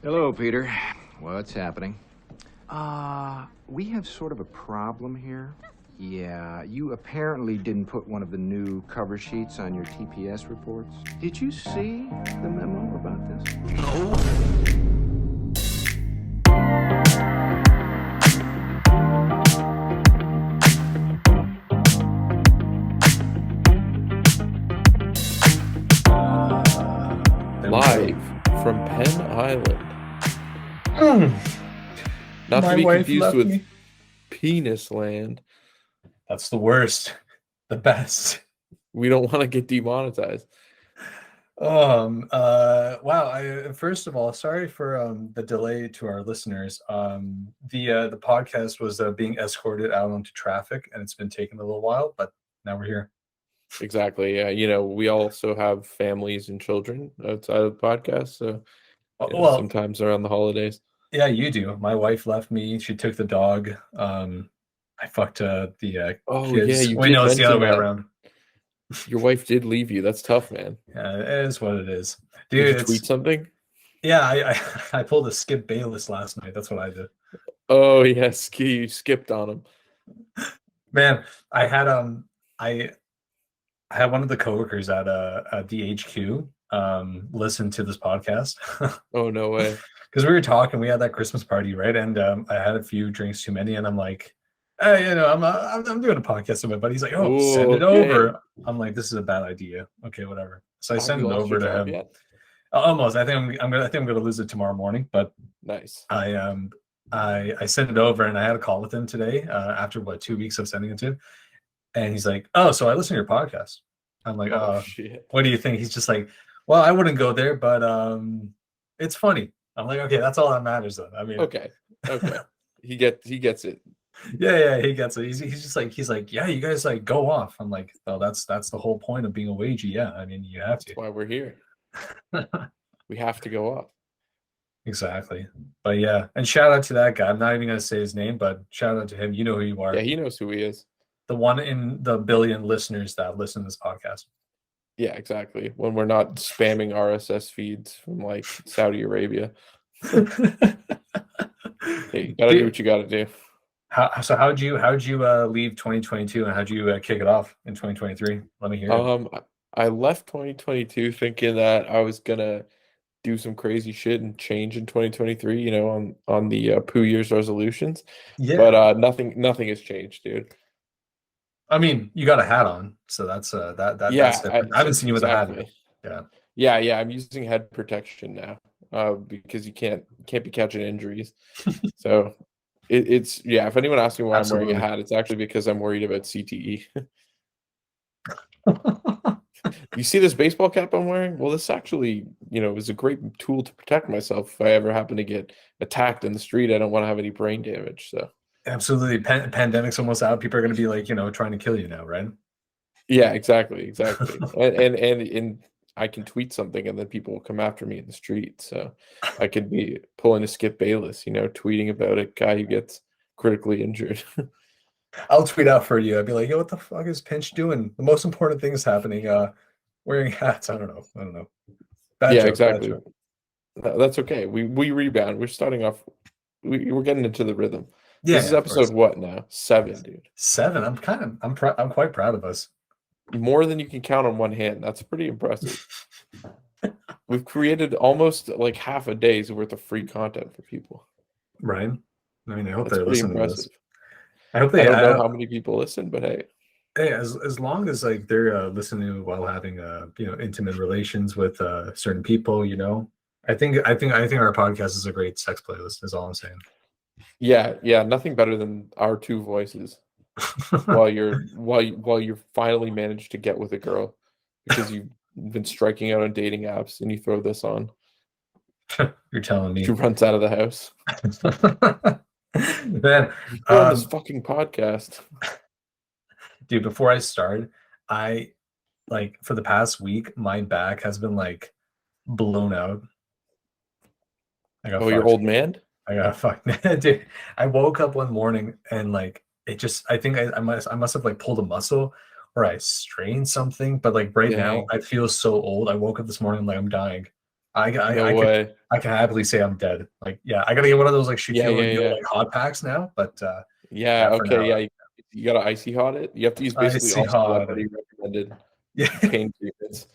Hello, Peter. What's happening? We have sort of a problem here. Yeah, you apparently didn't put one of the new cover sheets on your TPS reports. Did you see the memo about this? No. Live from Penn Island. Not My to be wife confused left with me. Penis Land. That's the worst. The best. We don't want to get demonetized. Wow. First of all, sorry for the delay to our listeners. The podcast was being escorted out onto traffic, and it's been taking a little while, but now we're here. Exactly. Yeah. We also have families and children outside of the podcast. So sometimes around the holidays. Yeah, you do. My wife left me. She took the dog. I fucked the Oh, kids. yeah, you Wait, did no, it's the other way mention that. around. Your wife did leave you. That's tough, man. Yeah, it is what it is. Did Dude, you tweet something? Yeah, I pulled a Skip Bayless last night. That's what I did. Oh, yes. You skipped on him. Man, I had one of the coworkers at DHQ listen to this podcast. Oh, no way. Because we were talking, we had that Christmas party, right? And I had a few drinks too many, and I'm like, hey, I'm doing a podcast with my buddy. He's like, oh, Ooh, send it okay. over. I'm like, this is a bad idea. Okay, whatever. So I sent it over to him. Yet? Almost. I think I'm gonna lose it tomorrow morning, but nice. I sent it over, and I had a call with him today after 2 weeks of sending it to him, and he's like, oh, so I listen to your podcast. I'm like, oh, shit. What do you think? He's just like, well, I wouldn't go there, but it's funny. I'm like, okay, that's all that matters then. I mean, okay. he gets it. Yeah, he gets it. He's just like, yeah, you guys like go off. I'm like, oh, that's the whole point of being a wagey. Yeah, I mean, you have to. That's why we're here. We have to go up. Exactly. But yeah, and shout out to that guy. I'm not even gonna say his name, but shout out to him. You know who you are. Yeah, he knows who he is. The one in the billion listeners that listen to this podcast. Yeah, exactly. When we're not spamming RSS feeds from like Saudi Arabia. Hey, you gotta do what you gotta do. How'd you leave 2022 and how'd you kick it off in 2023? Let me hear it. I left 2022 thinking that I was gonna do some crazy shit and change in 2023, you know, on the Pooh Year's resolutions. Yeah. But nothing has changed, dude. I mean, you got a hat on, so that's yeah, that's different. I haven't seen you with a hat. Yeah. I'm using head protection now, because you can't be catching injuries. So it's if anyone asks me why I'm wearing a hat, it's actually because I'm worried about CTE. You see this baseball cap I'm wearing? Well, this actually, is a great tool to protect myself if I ever happen to get attacked in the street. I don't want to have any brain damage. So absolutely, pandemic's almost out. People are going to be like, trying to kill you now, right? Yeah, exactly. and I can tweet something and then people will come after me in the street. So I could be pulling a Skip Bayless, tweeting about a guy who gets critically injured. I'll tweet out for you. I'd be like, yo, what the fuck is Pinch doing? The most important thing is happening. Wearing hats. I don't know. Bad joke, exactly. That's okay. We rebound. We're starting off. We're getting into the rhythm. Yeah, this is episode what now? 7, dude. 7. I'm quite proud of us. More than you can count on one hand. That's pretty impressive. We've created almost like half a day's worth of free content for people. Right. I mean, I hope they're listening to this. I hope they. I don't know how many people listen, but hey. Hey, as long as like they're listening while having intimate relations with certain people, I think our podcast is a great sex playlist. Is all I'm saying. Yeah, nothing better than our two voices while you're finally managed to get with a girl because you've been striking out on dating apps and you throw this on. You're telling me. She runs out of the house. Man, on this fucking podcast. Dude, before I start, I for the past week, my back has been like blown out. Your old man? I got fucked. Dude, I woke up one morning and like it just I think I must have like pulled a muscle or I strained something, but like right now I feel so old. I woke up this morning like I'm dying. No way. I can happily say I'm dead. Like, yeah, I gotta get one of those like shoot Yeah, you yeah, yeah. like hot packs now. But Yeah, yeah, for okay, now, yeah. You gotta icy hot it. You have to use basically icy all hot. celebrity recommended Yeah, pain treatments.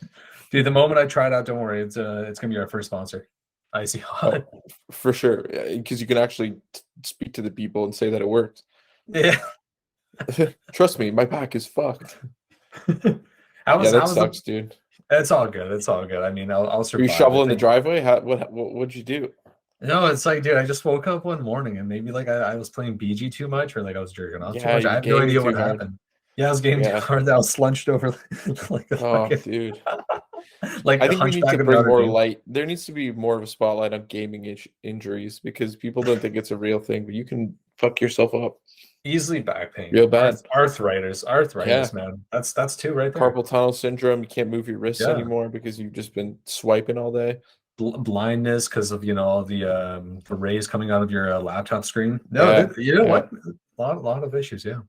dude. The moment I try it out, don't worry, it's gonna be our first sponsor. Icy hot. Oh, for sure. Because you can actually speak to the people and say that it works. Yeah. Trust me, my pack is fucked. How Yeah, was that sucks, dude. It's all good. It's all good. I mean, I'll Were survive. you I shoveling the think. driveway? What'd you do? No, it's like, dude, I just woke up one morning and maybe like I was playing BG too much or like I was jerking off too Yeah, much. I you're have no gaming idea too what hard. happened. Yeah, I was gaming too Yeah. hard. I was slunched over like the Oh, fucking dude. like I the think we need hunchback to of bring Notre more Dame. light. There needs to be more of a spotlight on gaming injuries because people don't think it's a real thing, but you can fuck yourself up Easily back pain. real bad. Arthritis, Yeah. man. That's two right there. Carpal tunnel syndrome. You can't move your wrists Yeah. anymore because you've just been swiping all day. Blindness because of all the rays coming out of your laptop screen. No, Yeah, you know yeah. what? A lot of issues. Yeah.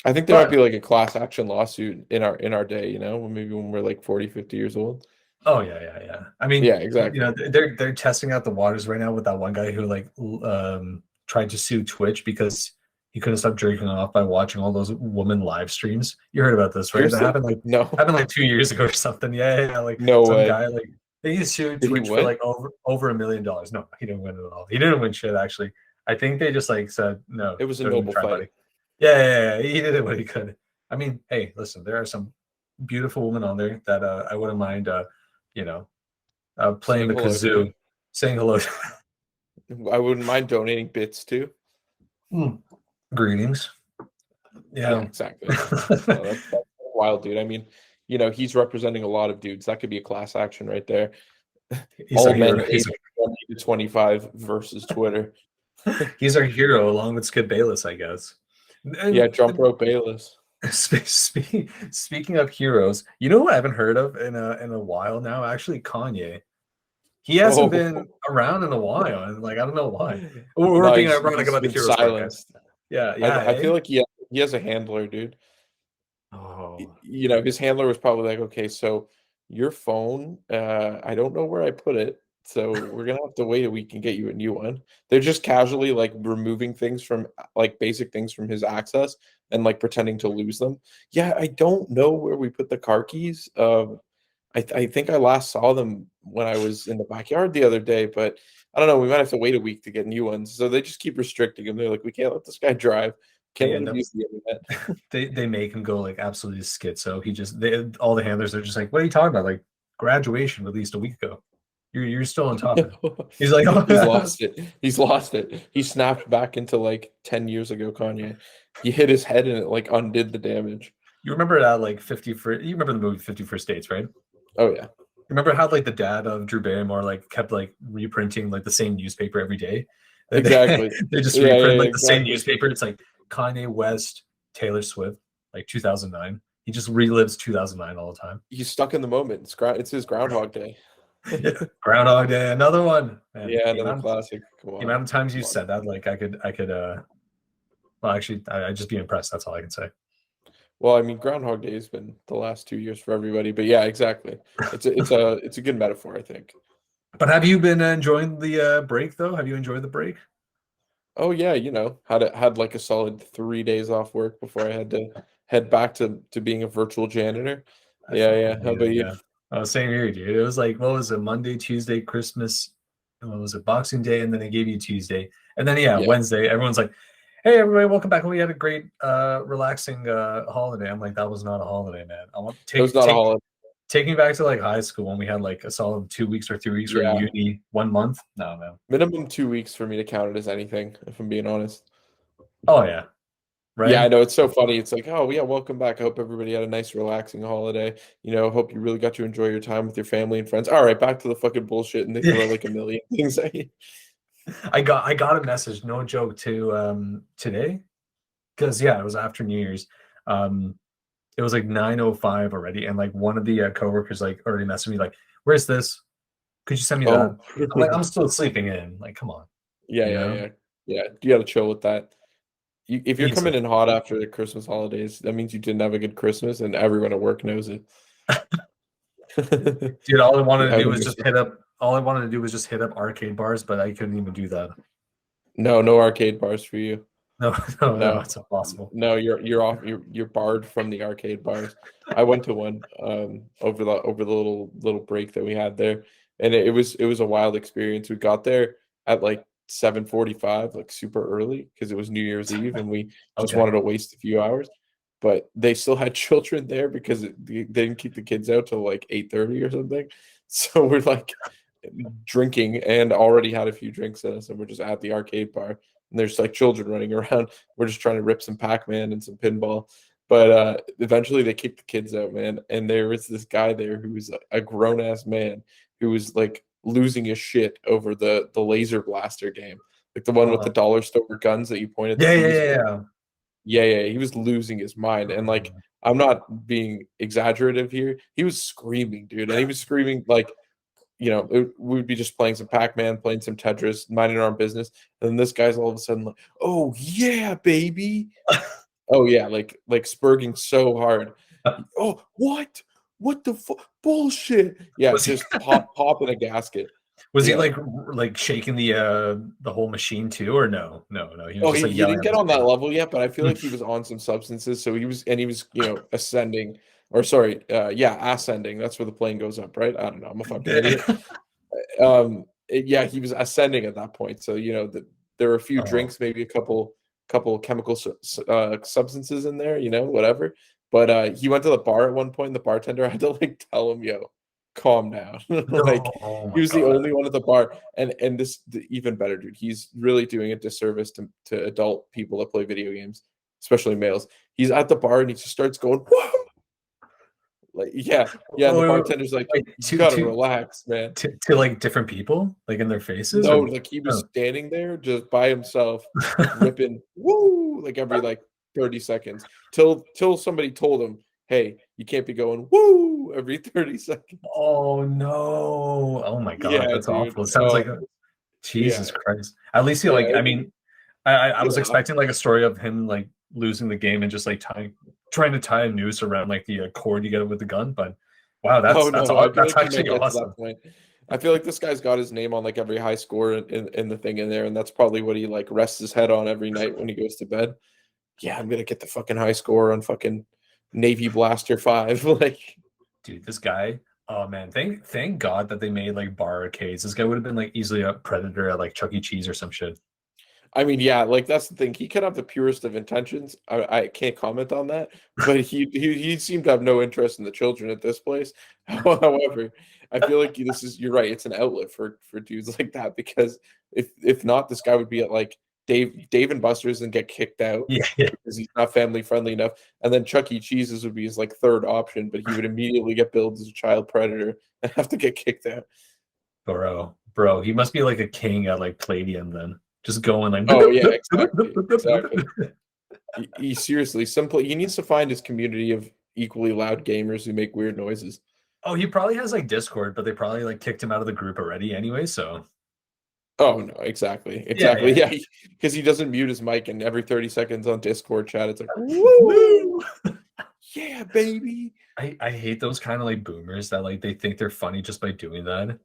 I think there might But be like a class action lawsuit in our day, maybe when we're like 40, 50 years old. oh yeah. I mean, Yeah, exactly. they're testing out the waters right now with that one guy who tried to sue Twitch because he couldn't stop jerking off by watching all those woman live streams. You heard about this, right? Seriously? That happened No, happened like 2 years ago or something. Yeah. Like no some way. guy like they sued Did he Twitch for win? like over $1 million. No, he didn't win at all. He didn't win shit actually. I think they just like said no. It was a don't even noble try, fight. buddy. Yeah. He did what he could. I mean, hey, listen, there are some beautiful women on there that I wouldn't mind playing Saying the hello kazoo, to. saying hello. I wouldn't mind donating bits too. Greetings. Yeah, Yeah. exactly. No, that's wild, dude. I mean, he's representing a lot of dudes. That could be a class action right there. He's All our men hero. aged 20 to 25 versus Twitter. He's our hero along with Skip Bayless, I guess. And Yeah, jump rope Bayless. Speaking of heroes, you know who I haven't heard of in a while now? Actually, Kanye. He hasn't been around in a while, and like I don't know why. We're being ironic about the been heroes podcast. silenced. Yeah. I feel like he has a handler, dude. Oh, His handler was probably like, okay, so your phone, I don't know where I put it, so we're gonna have to wait a week and get you a new one. They're just casually like removing things from like basic things from his access and like pretending to lose them. Yeah, I don't know where we put the car keys. I think I last saw them when I was in the backyard the other day, but I don't know. We might have to wait a week to get new ones. So they just keep restricting him. They're like, we can't let this guy drive. Can't let him use the internet. they make him go like absolutely schizo. All the handlers are just like, what are you talking about? Like graduation released a week ago. You're still on top of it. He's like, oh, he's lost it. He's lost it. He snapped back into like 10 years ago, Kanye. He hit his head and it like undid the damage. You remember that like you remember the movie 50 First Dates, right? Oh yeah. Remember how like the dad of Drew Barrymore like kept like reprinting like the same newspaper every day? Exactly. They just reprint like the same newspaper. It's like Kanye West, Taylor Swift, like 2009. He just relives 2009 all the time. He's stuck in the moment. It's his Groundhog Day. Groundhog Day, another one. Man, yeah, another classic. The amount of times you said that, like I could well actually I'd just be impressed. That's all I can say. Well, I mean, Groundhog Day has been the last 2 years for everybody, but yeah, exactly. It's a good metaphor, I think. But have you been enjoying the break though? Have you enjoyed the break? Oh yeah, had like a solid 3 days off work before I had to head back to being a virtual janitor. Yeah. How about you? Same here, dude. It was like, what was it? Monday, Tuesday, Christmas. What was it? Boxing Day, and then they gave you Tuesday, and then Wednesday. Everyone's like, "Hey, everybody, welcome back. We had a great, relaxing holiday." I'm like, that was not a holiday, man. I want to not a holiday. Take me back to like high school when we had like a solid 2 weeks or 3 weeks or uni 1 month. No, man. Minimum 2 weeks for me to count it as anything, if I'm being honest. Oh yeah. Right. Yeah, I know. It's so funny. It's like, oh yeah, welcome back. I hope everybody had a nice, relaxing holiday. Hope you really got to enjoy your time with your family and friends. All right, back to the fucking bullshit, and they throw like a million things at you. I got a message, no joke, to today, because it was after New Year's. It was like 9:05 already, and like one of the coworkers like already messaged me like, "Where's this? Could you send me that?" I'm like, I'm still sleeping in. Like, come on. Yeah. You got to chill with that. If you're coming in hot after the Christmas holidays, that means you didn't have a good Christmas, and everyone at work knows it. Dude, all I wanted to do was just hit up all I wanted to do was just hit up arcade bars, but I couldn't even do that. No, no arcade bars for you. No, no, no, No, it's impossible. no, you're off. You're barred from the arcade bars. I went to one over the little break that we had there, and it was a wild experience. We got there at like 7:45, like super early because it was New Year's Eve, and we just Okay. wanted to waste a few hours. But they still had children there because they didn't keep the kids out till like 8:30 or something. So we're like drinking and already had a few drinks in us, and we're just at the arcade bar. And there's like children running around. We're just trying to rip some Pac-Man and some pinball. But eventually they kicked the kids out, man. And there was this guy there who was a grown-ass man who was like losing his shit over the laser blaster game. Like the one with the dollar store guns that you point at the Yeah, TVs. yeah. Yeah, he was losing his mind. And like, I'm not being exaggerative here. He was screaming, dude. And he was screaming like, we would be just playing some Pac-Man, playing some Tetris, minding our own business. And then this guy's all of a sudden like, "Oh yeah, baby." Oh yeah, like spurging so hard. Oh, what? What the bullshit? Yeah, Was he, just popping a gasket. was he Yeah. like shaking the whole machine too, or no? No, no. He was Oh, just like he yelling didn't at get his on that phone. level yet, but I feel like he was on some substances. So he was ascending, or sorry, ascending. That's where the plane goes up, right? I don't know. I'm a fucking idiot. Yeah, he was ascending at that point. So there were a few Oh. drinks, maybe a couple chemical substances in there, whatever. But he went to the bar at one point. And the bartender had to like tell him, "Yo, calm down." Like No, oh he my was the god. only one at the bar, and even better, dude. He's really doing a disservice to adult people that play video games, especially males. He's at the bar and he just starts going, "Whoa!" Like yeah. And the Oh, bartender's like, wait, "You gotta relax, man." to like different people, like in their faces, No, or like he was oh. standing there just by himself, ripping woo like every like 30 seconds till somebody told him, "Hey, you can't be going woo every 30 seconds." Oh no! Oh my god, Yeah, that's dude. awful. It sounds like Oh, a Jesus yeah. Christ. At least he Yeah, like. I mean, I he was laughed. expecting like a story of him like losing the game and just like trying to tie a noose around like the cord you get with the gun. But wow, Oh no, I feel that's like he might actually get to that awesome. point. I feel like this guy's got his name on like every high score in the thing in there, and that's probably what he like rests his head on every night when he goes to bed. Yeah, I'm gonna get the fucking high score on fucking Navy Blaster 5. Like, Dude, this guy. Oh man, thank God that they made like bar arcades. This guy would have been like easily a predator at like Chuck E. Cheese or some shit. I mean, yeah, like that's the thing. He could have the purest of intentions. I can't comment on that, but he seemed to have no interest in the children at this place. However, I feel like you're right. It's an outlet for dudes like that because if not, this guy would be at like Dave and Buster's and get kicked out Yeah, yeah. because he's not family friendly enough, and then Chuck E. Cheese's would be his like third option, but he would immediately get billed as a child predator and have to get kicked out. Bro, he must be like a king at like Palladium then. Just going like Oh yeah, exactly. He seriously, he needs to find his community of equally loud gamers who make weird noises. Oh, he probably has like Discord, but they probably like kicked him out of the group already anyway, so Oh no, exactly, yeah. yeah, because he doesn't mute his mic, and every 30 seconds on Discord chat, it's like, Woo! yeah, baby. I hate those kind of like boomers that like they think they're funny just by doing that.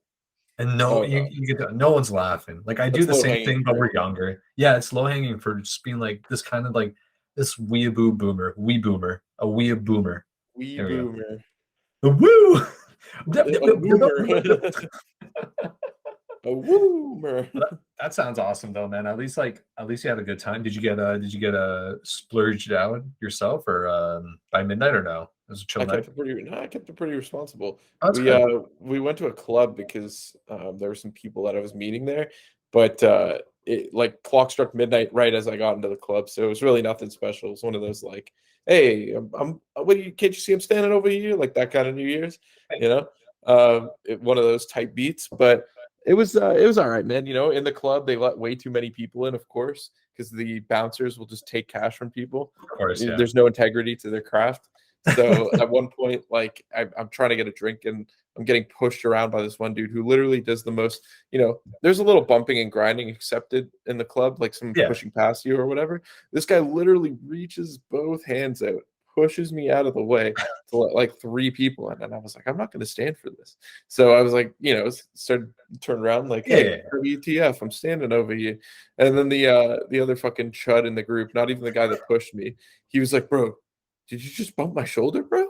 And Oh no, no one's laughing. Like I do that's the low same hanging thing, but fruit. we're younger. Yeah, it's low hanging for just being like this kind of like this weeaboo boomer, wee boomer, a wee boomer. Wee There we go. boomer, The woo. a boomer, a woomer. That sounds awesome though, man. At least you had a good time. Did you get splurged out yourself or by midnight or no? It was a chill I night. kept it pretty. No, I kept it pretty responsible. Oh, that's We good. we went to a club because there were some people that I was meeting there, but it like clock struck midnight right as I got into the club, so it was really nothing special. It was one of those like, hey, what do you can't you see I'm standing over here like that kind of New Year's, you know, one of those type beats. But it was all right, man. In the club they let way too many people in, of course, because the bouncers will just take cash from people. Of course, yeah. There's no integrity to their craft. So at one point, like I'm trying to get a drink and I'm getting pushed around by this one dude who literally does the most, there's a little bumping and grinding accepted in the club, like some Yeah. pushing past you or whatever. This guy literally reaches both hands out, pushes me out of the way to let like 3 people in, and I was like, I'm not going to stand for this. So I was like, started turn around like, hey, Yeah. WTF, I'm standing over you. And then the other fucking chud in the group, not even the guy that pushed me, he was like, bro, did you just bump my shoulder, bro?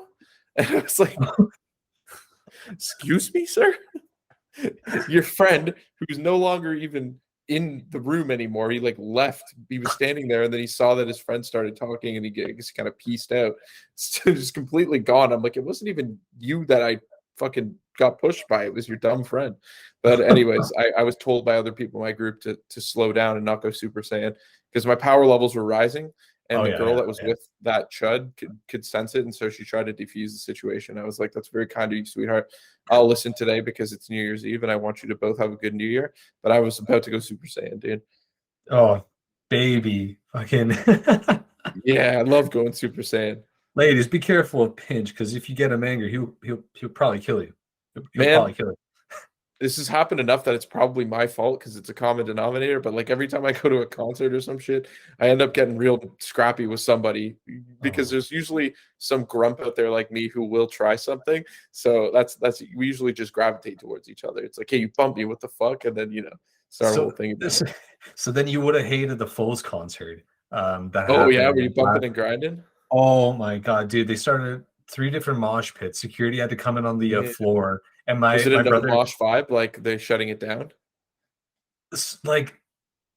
And I was like, excuse me, sir. Your friend, who's no longer even in the room anymore, he like left. He was standing there, and then he saw that his friend started talking, and he just kind of pieced out, so just completely gone. I'm like, it wasn't even you that I fucking got pushed by. It was your dumb friend. But anyways, I was told by other people in my group to slow down and not go Super Saiyan because my power levels were rising. And the girl that was with that chud could sense it, and so she tried to defuse the situation. I was like, that's very kind of you, sweetheart. I'll listen today because it's New Year's Eve, and I want you to both have a good New Year. But I was about to go Super Saiyan, dude. Oh, baby. Fucking. Yeah, I love going Super Saiyan. Ladies, be careful of Pinch, because if you get him angry, he'll probably kill you. He'll Man, probably kill you. This has happened enough that it's probably my fault because it's a common denominator. But like every time I go to a concert or some shit, I end up getting real scrappy with somebody because there's usually some grump out there like me who will try something. So that's we usually just gravitate towards each other. It's like, hey, you bump me, what the fuck, and then start a whole thing. So then you would have hated the Foes concert. Oh yeah, were you bumping and grinding? Oh my god, dude! They started 3 different mosh pits. Security had to come in on the floor. And was it my a brother, mosh vibe, like they're shutting it down? Like,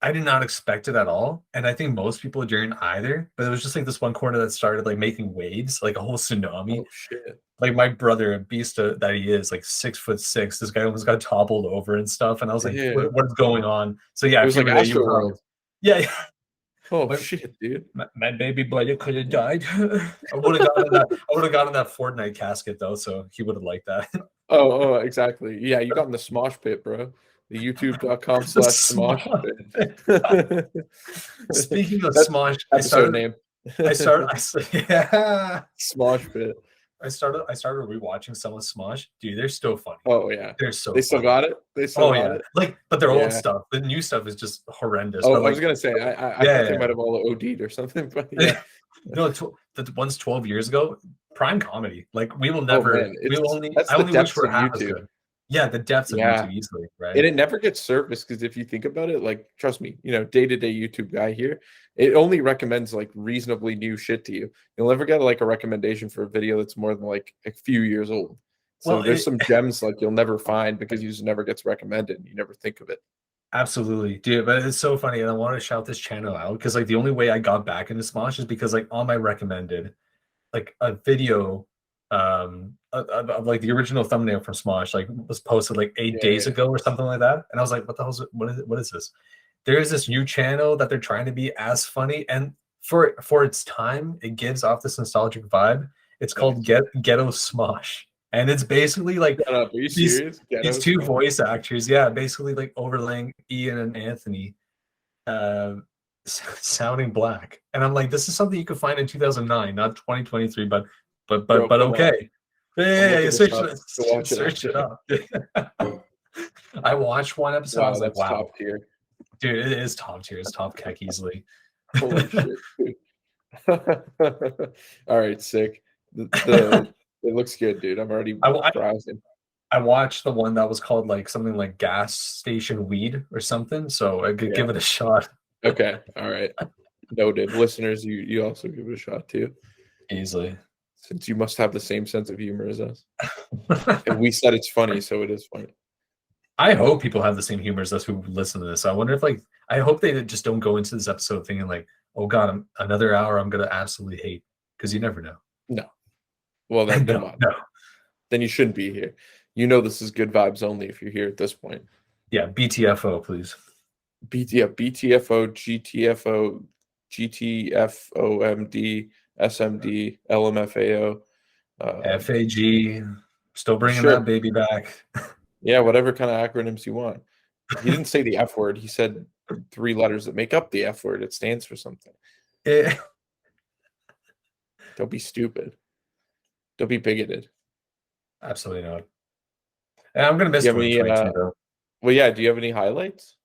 I did not expect it at all, and I think most people didn't either. But it was just like this one corner that started like making waves, like a whole tsunami. Oh shit! Like my brother, a beast that he is, like 6'6". This guy almost got toppled over and stuff, and I was like, "What's going on?" So yeah, it was like Astroworld. Yeah. Oh shit, dude! My baby boy could have died. I would have gotten that. I would have gotten that Fortnite casket though, so he would have liked that. Oh, exactly. Yeah, you got in the Smosh Pit, bro. The youtube.com/Smosh Pit. Speaking of Smosh, name. Yeah. Smosh Pit. I started rewatching some of Smosh. Dude, they're still funny. Oh yeah, they're so. They still got it. They still got it. Like, but their old stuff. The new stuff is just horrendous. Oh, but, like, I was gonna say, I thought they might have all OD'd or something, but yeah. No, the one's 12 years ago. Prime comedy. Like, we will never. I only wish we're half as good. Yeah, the depths of YouTube easily, right? And it never gets surfaced because if you think about it, like, trust me, day-to-day YouTube guy here, it only recommends like reasonably new shit to you. You'll never get like a recommendation for a video that's more than like a few years old. So there's some gems like you'll never find because you just never gets recommended and you never think of it. Absolutely, dude. But it's so funny, and I want to shout this channel out because like the only way I got back into Smosh is because like on my recommended, like a video of like the original thumbnail from Smosh like was posted like 8 days ago or something like that, and I was like, what the hell's what is this? There is this new channel that they're trying to be as funny, and for its time, it gives off this nostalgic vibe. It's called Ghetto Smosh, and it's basically like these 2 voice actors, basically like overlaying Ian and Anthony, sounding black, and I'm like, this is something you could find in 2009, not 2023, but okay. Yeah, search it up. I watched one episode. Wow, I was like, wow, top tier. Dude, it is top tier. It's top keck easily. Holy shit, dude. All right, sick. It looks good, dude. I'm already browsing. I watched the one that was called like something like gas station weed or something, so I could give it a shot. Okay, all right. Noted. Listeners, you also give it a shot too. Easily. Since you must have the same sense of humor as us. And we said it's funny, so it is funny. I hope people have the same humor as us who listen to this. I wonder if I hope they just don't go into this episode thinking like, oh God, another hour I'm gonna absolutely hate, because you never know. No. Well then come on. No. Then you shouldn't be here. This is good vibes only if you're here at this point. Yeah, BTFO, please. BTFO, GTFO, GTFOMD, SMD, LMFAO, FAG, still bringing that baby back. Yeah, whatever kind of acronyms you want. He didn't say the F word. He said 3 letters that make up the F word. It stands for something. Don't be stupid. Don't be bigoted. Absolutely not. And I'm gonna miss 2022 though. Well, yeah. Do you have any highlights?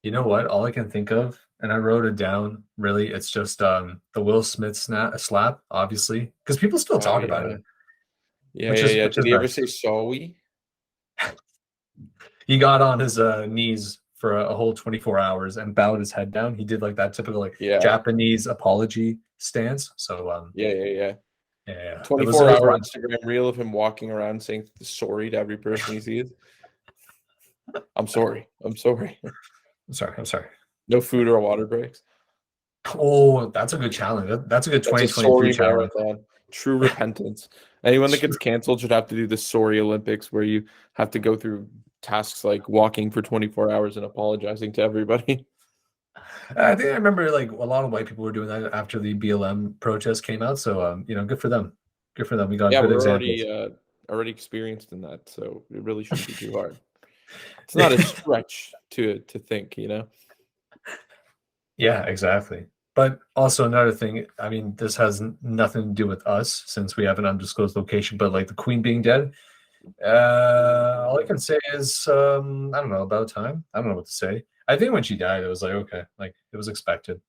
You know what? All I can think of, and I wrote it down. Really, it's just the Will Smith slap, obviously, because people still Oh talk about yeah, it, yeah, which yeah, is yeah. which Did is he ever nice. say sorry? He got on his knees for a whole 24 hours and bowed his head down. He did like that typical like Yeah, Japanese apology stance. So yeah, yeah, yeah. yeah, it 24-hour was Instagram reel of him walking around saying sorry to every person he sees. I'm sorry. I'm sorry. I'm sorry. No food or water breaks. Oh, that's a good challenge. That's a good That's a 2023 sorry challenge. marathon. True repentance. Anyone that gets canceled should have to do the sorry Olympics where you have to go through tasks like walking for 24 hours and apologizing to everybody. I think I remember like a lot of white people were doing that after the BLM protest came out. So good for them. Good for them. We got Yeah, good we're examples. already experienced in that, so it really shouldn't be too hard. It's not a stretch to think, you know. Yeah, exactly. But also another thing, I mean, this has nothing to do with us since we have an undisclosed location, but like the Queen being dead, all I can say is I don't know, about time. I don't know what to say. I think when she died, it was like, okay, like it was expected.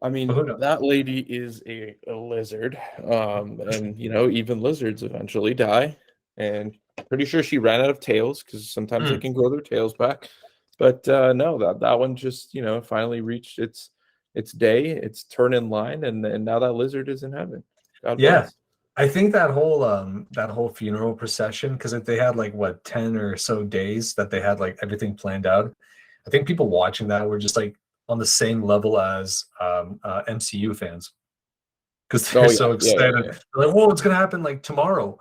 I But mean, who knows? that lady is a lizard. And you know, even lizards eventually die. And pretty sure she ran out of tails because sometimes they Hmm. can grow their tails back. But no, that one just, you know, finally reached its day, its turn in line, and now that lizard is in heaven. God Yeah. bless. I think that whole funeral procession, because they had like what 10 or so days that they had like everything planned out. I think people watching that were just like on the same level as MCU fans because they're Oh yeah, so yeah, excited. yeah, yeah. They're like, whoa, it's gonna happen like tomorrow.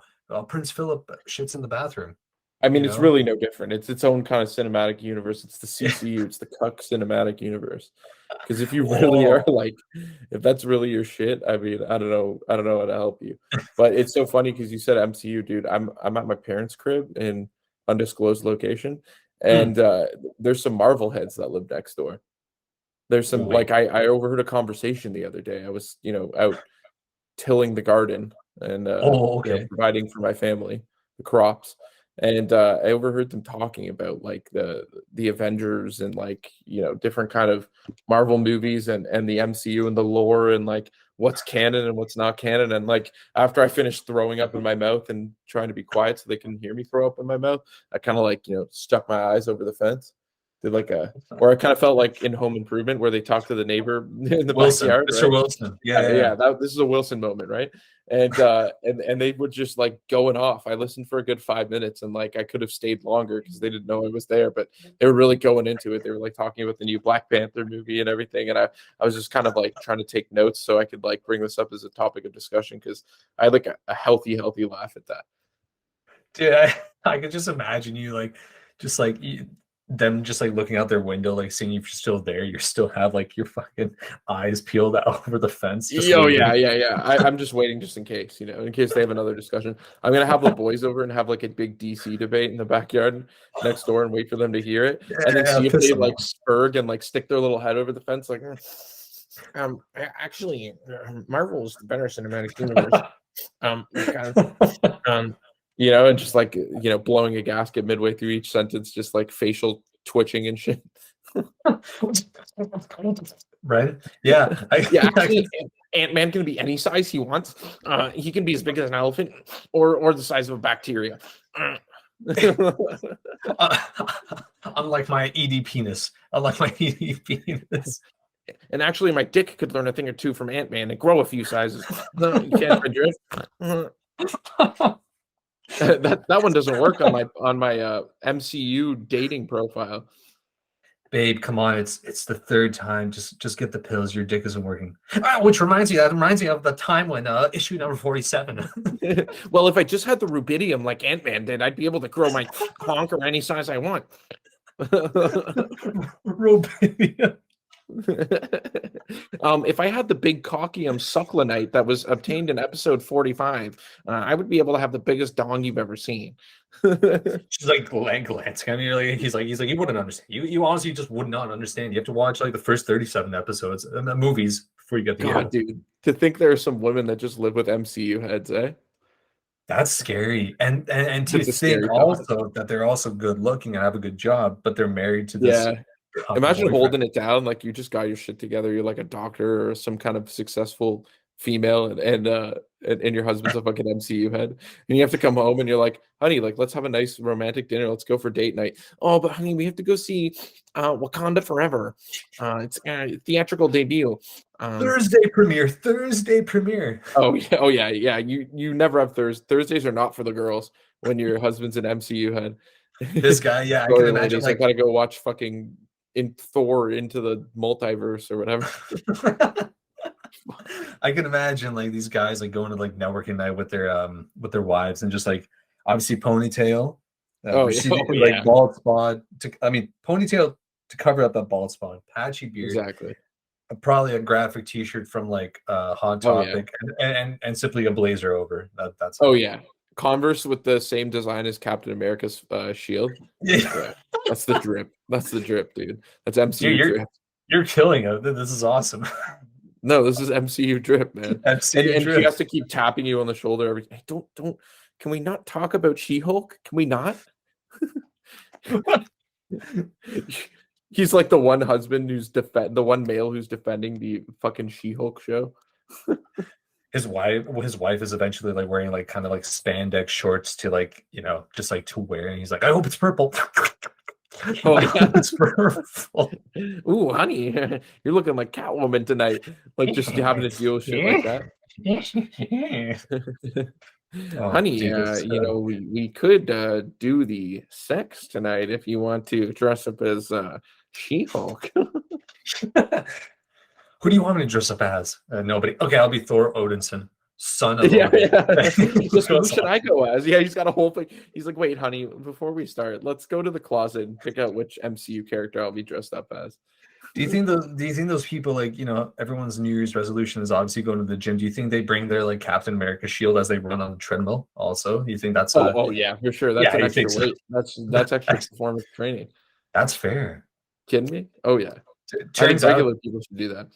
Prince Philip shits in the bathroom, I you mean, it's know? really no different. It's its own kind of cinematic universe. It's the CCU. It's the Cuck cinematic universe. Because if you really are Oh, like, if that's really your shit, I mean, I don't know how to help you. But it's so funny because you said MCU, dude. I'm at my parents' crib in undisclosed location, hmm. and there's some Marvel heads that live next door. There's some Wait. like I overheard a conversation the other day. I was out tilling the garden and Oh, okay. providing for my family the crops, and I overheard them talking about like the Avengers and like different kind of Marvel movies and the MCU and the lore and like what's canon and what's not canon. And like after I finished throwing up in my mouth and trying to be quiet so they couldn't hear me throw up in my mouth, I kind of like stuck my eyes over the fence, did like a or I kind of felt like in Home Improvement where they talk to the neighbor in the Wilson, backyard, Mr. right? Wilson. Yeah, Yeah, yeah, yeah. yeah. This is a Wilson moment, right? And they were just like going off. I listened for a good 5 minutes, and like I could have stayed longer because they didn't know I was there, but they were really going into it. They were like talking about the new Black Panther movie and everything, and I was just kind of like trying to take notes so I could like bring this up as a topic of discussion because I had like a healthy laugh at that. Dude, I could just imagine you like, just like them just like looking out their window, like seeing if you're still there. You still have like your fucking eyes peeled out over the fence, just Oh yeah, waiting. yeah, yeah. I'm just waiting just in case, in case they have another discussion. I'm gonna have the boys over and have like a big DC debate in the backyard next door and wait for them to hear it, and then Yeah, see if piss they them like off. spurg and like stick their little head over the fence, like, actually, Marvel is the better cinematic universe. Kind of, um, and just like blowing a gasket midway through each sentence, just like facial twitching and shit. Right? Yeah. Yeah, actually, Ant-Man can be any size he wants. He can be as big as an elephant or the size of a bacteria. Uh, unlike my ED penis. Unlike my ED penis. And actually, my dick could learn a thing or two from Ant-Man and grow a few sizes. No, you can't drift. That one doesn't work on my MCU dating profile. Babe, come on! It's the third time. Just get the pills. Your dick isn't working. Which reminds me, of the time when issue number 47. Well, if I just had the rubidium like Ant-Man did, I'd be able to grow my honker any size I want. Robania. If I had the big cockium sucklinite that was obtained in episode 45, I would be able to have the biggest dong you've ever seen. She's like glancing. I mean, like he's like you wouldn't understand. You honestly just would not understand. You have to watch like the first 37 episodes and the movies before you get the God, end. dude, to think there are some women that just live with MCU heads, eh? That's scary. And to It's a think scary thought. also that they're also good looking and have a good job, but they're married to this Yeah, Imagine boyfriend. holding it down like you just got your shit together. You're like a doctor or some kind of successful female, and your husband's a fucking MCU head, and you have to come home and you're like, honey, like let's have a nice romantic dinner. Let's go for date night. Oh, but honey, we have to go see Wakanda Forever. It's a theatrical debut. Thursday premiere. Oh yeah, oh yeah, yeah. You never have Thursdays. Thursdays are not for the girls when your husband's an MCU head. This guy, yeah, I can Sorry, imagine ladies, I like gotta go watch fucking in Thor into the multiverse or whatever. I can imagine like these guys like going to like networking night with their wives and just like obviously ponytail, Oh, yeah. receding, Oh, like yeah. bald spot. Ponytail to cover up that bald spot, patchy beard, Exactly. probably a graphic T-shirt from like Hot Oh, yeah. Topic, and simply a blazer over. That's Oh yeah. Converse with the same design as Captain America's shield. yeah. Yeah. That's the drip. That's the drip, dude. That's MCU Dude, drip. You're killing it. This is awesome. No, this is MCU drip, man. MCU And drip. she has to keep tapping you on the shoulder every hey, don't can we not talk about She-Hulk? Can we not? He's like the one husband who's the one male who's defending the fucking She-Hulk show. His wife is eventually like wearing like kind of like spandex shorts to like, you know, just like to wear, and he's like, I hope it's purple. Oh, I hope it's purple. Ooh, honey, you're looking like Catwoman tonight. Like just having to deal with shit like that. Oh, Honey, dude, you know, we could do the sex tonight if you want to dress up as She-Hulk. who do you want me to dress up as? Nobody. Okay, I'll be Thor Odinson, son of Yeah, Odin. yeah. Just who should I go as? Yeah, he's got a whole thing. He's like, wait, honey, before we start, let's go to the closet and pick out which MCU character I'll be dressed up as. Do you think those people, like, you know, everyone's New Year's resolution is obviously going to the gym? Do you think they bring their like Captain America shield as they run on the treadmill? Also, you think that's Oh yeah, for sure. That's Yeah, an you extra think so? weight. That's extra performance training. that's fair? Kidding me? Oh yeah. I think Turns out regular people should do that.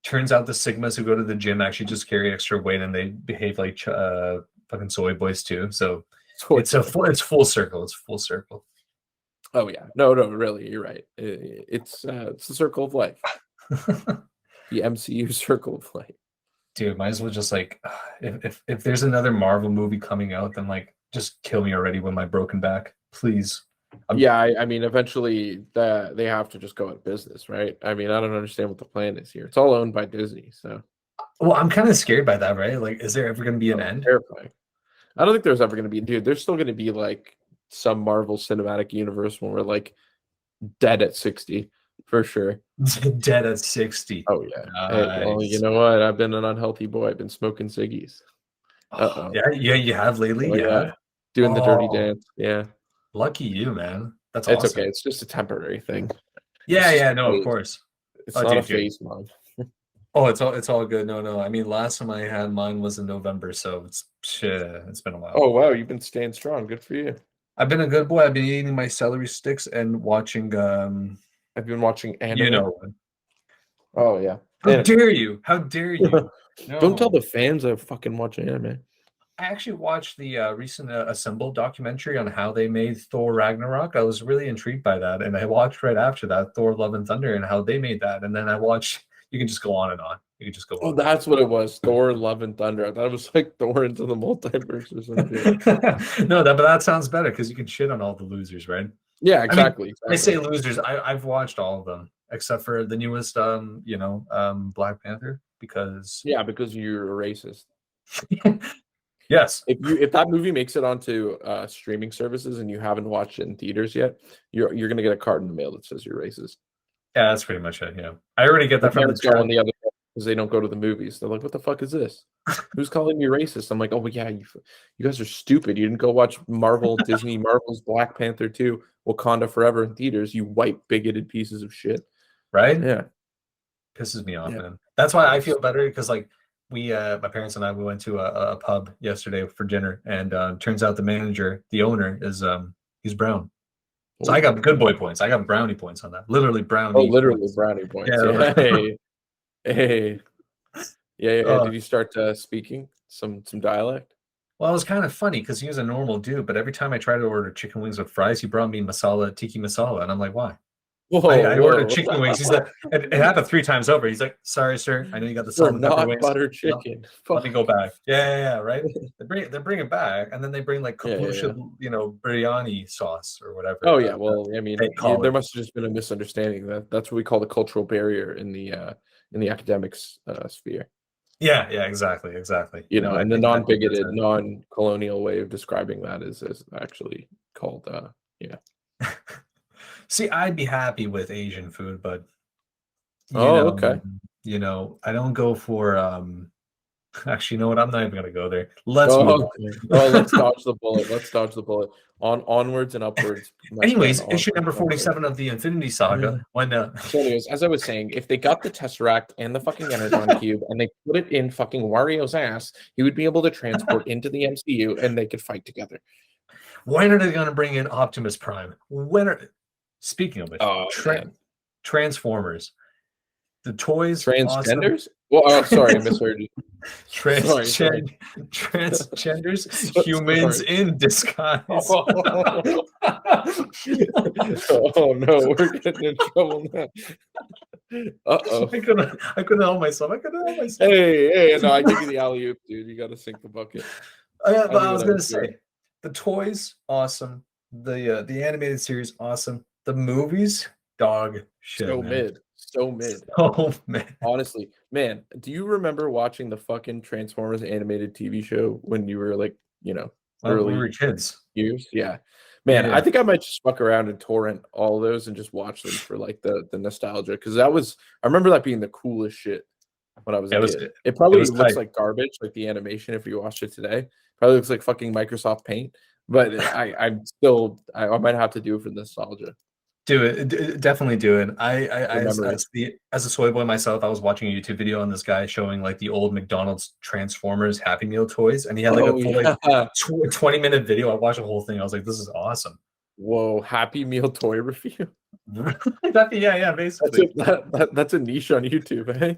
the Sigmas who go to the gym actually just carry extra weight and they behave like fucking soy boys too. So it's full circle. It's full circle. Oh yeah, no, really, you're right. It's the circle of life, the MCU circle of life. Dude, might as well just like if there's another Marvel movie coming out, then like just kill me already with my broken back, please. Yeah, I mean, eventually they have to just go out of business, right? I mean, I don't understand what the plan is here. It's all owned by Disney, so. Well, I'm kind of scared by that, right? Like, is there ever going to be an end? Terrifying. I don't think there's ever going to be, dude. There's still going to be like some Marvel Cinematic Universe when we're like dead at 60, for sure. Dead at 60. Oh yeah. Hey, well, you know what? I've been an unhealthy boy. I've been smoking ciggies. Uh-oh. Yeah, you have lately. Oh, yeah, doing the dirty dance. Yeah. Lucky you, man. That's It's awesome. okay. It's just a temporary thing. Yeah, no, of course. It's Oh, not a dude. phase, man. Oh, it's all good. No. I mean, last time I had mine was in November, so it's been a while. Oh wow, you've been staying strong. Good for you. I've been a good boy. I've been eating my celery sticks and watching I've been watching anime. you know. Oh yeah. How dare you? How dare you? Don't tell the fans I fucking watch anime. I actually watched the recent Assemble documentary on how they made Thor Ragnarok. I was really intrigued by that, and I watched right after that Thor: Love and Thunder and how they made that. And then I watched. You can just go on and on. You can just go on. Oh, that's what it was. Thor: Love and Thunder. I thought it was like Thor into the multiverse or something. No, but that sounds better because you can shit on all the losers, right? Yeah, exactly. I say losers. I've watched all of them except for the newest, Black Panther because because you're a racist. Yes. If that movie makes it onto streaming services and you haven't watched it in theaters yet, you're gonna get a card in the mail that says you're racist. Yeah, that's pretty much it. Yeah, I already get that from the on the other because they don't go to the movies. They're like, "What the fuck is this? Who's calling me racist?" I'm like, "Oh yeah, you guys are stupid. You didn't go watch Marvel's Black Panther 2, Wakanda Forever in theaters. You white bigoted pieces of shit." Right? Yeah, pisses me off, man. That's why I feel better because like we, my parents and I, we went to a pub yesterday for dinner, and turns out the manager, the owner, is he's brown. So I got good boy points. I got brownie points on that. Literally brownie. Oh, literally points. brownie points. Yeah. Hey. Yeah. Did you start speaking some dialect? Well, it was kind of funny because he was a normal dude, but every time I tried to order chicken wings with fries, he brought me tiki masala, and I'm like, why? I ordered whoa. chicken wings. He's like, it happened 3 times over. He's like, sorry, sir. I know you got the They're salt and pepper not wings. butter No, chicken. let me Fuck. go back. Yeah, right. They bring it back, and then they bring like Yeah, yeah, yeah. kapusha, biryani sauce or whatever Oh yeah. Well, I they mean, call there it. must have just been a misunderstanding. That's what we call the cultural barrier in the academics sphere. Yeah, exactly. No, I And the think that's non-bigoted, non-colonial way of describing that is actually called yeah. it. See, I'd be happy with Asian food, but you Oh, know, okay. I don't go for actually, you know what? I'm not even gonna go there. Let's move Oh, let's on. dodge the bullet. Let's dodge the bullet. Onwards and upwards, my friend. Anyways, issue Onwards number and upwards. 47 of the Infinity Saga. When So, anyways, as I was saying, if they got the Tesseract and the fucking Energon Cube and they put it in fucking Wario's ass, he would be able to transport into the MCU and they could fight together. when are they gonna bring in Optimus Prime? Speaking of which, Oh, man. Transformers. The toys awesome. Transgenders? Well, oh, sorry, I misheard you. Sorry. Transgenders, humans Sorry. in disguise. Oh no, we're getting in trouble now. Uh-oh. I couldn't help myself. Hey, no, I give you the alley oop, dude. You got to sink the bucket. But I was knew what gonna say, the toys awesome. The animated series awesome. The movies dog shit. So man. mid. So mid. Oh man. Honestly, man, do you remember watching the fucking Transformers animated TV show when you were like, When early we were kids. years? Yeah. Man, Yeah. I think I might just fuck around and torrent all those and just watch them for like the nostalgia. Because I remember that being the coolest shit when I was a kid. It probably was looks tight. like garbage, like the animation if you watched it today. Probably looks like fucking Microsoft Paint. But I might have to do it for nostalgia. Do it. Definitely do it. As a soy boy myself, I was watching a YouTube video on this guy showing like the old McDonald's Transformers Happy Meal toys, and he had like a full 20-minute video. I watched the whole thing. I was like, this is awesome. Whoa, Happy Meal toy review. Yeah, basically. That's a niche on YouTube, eh?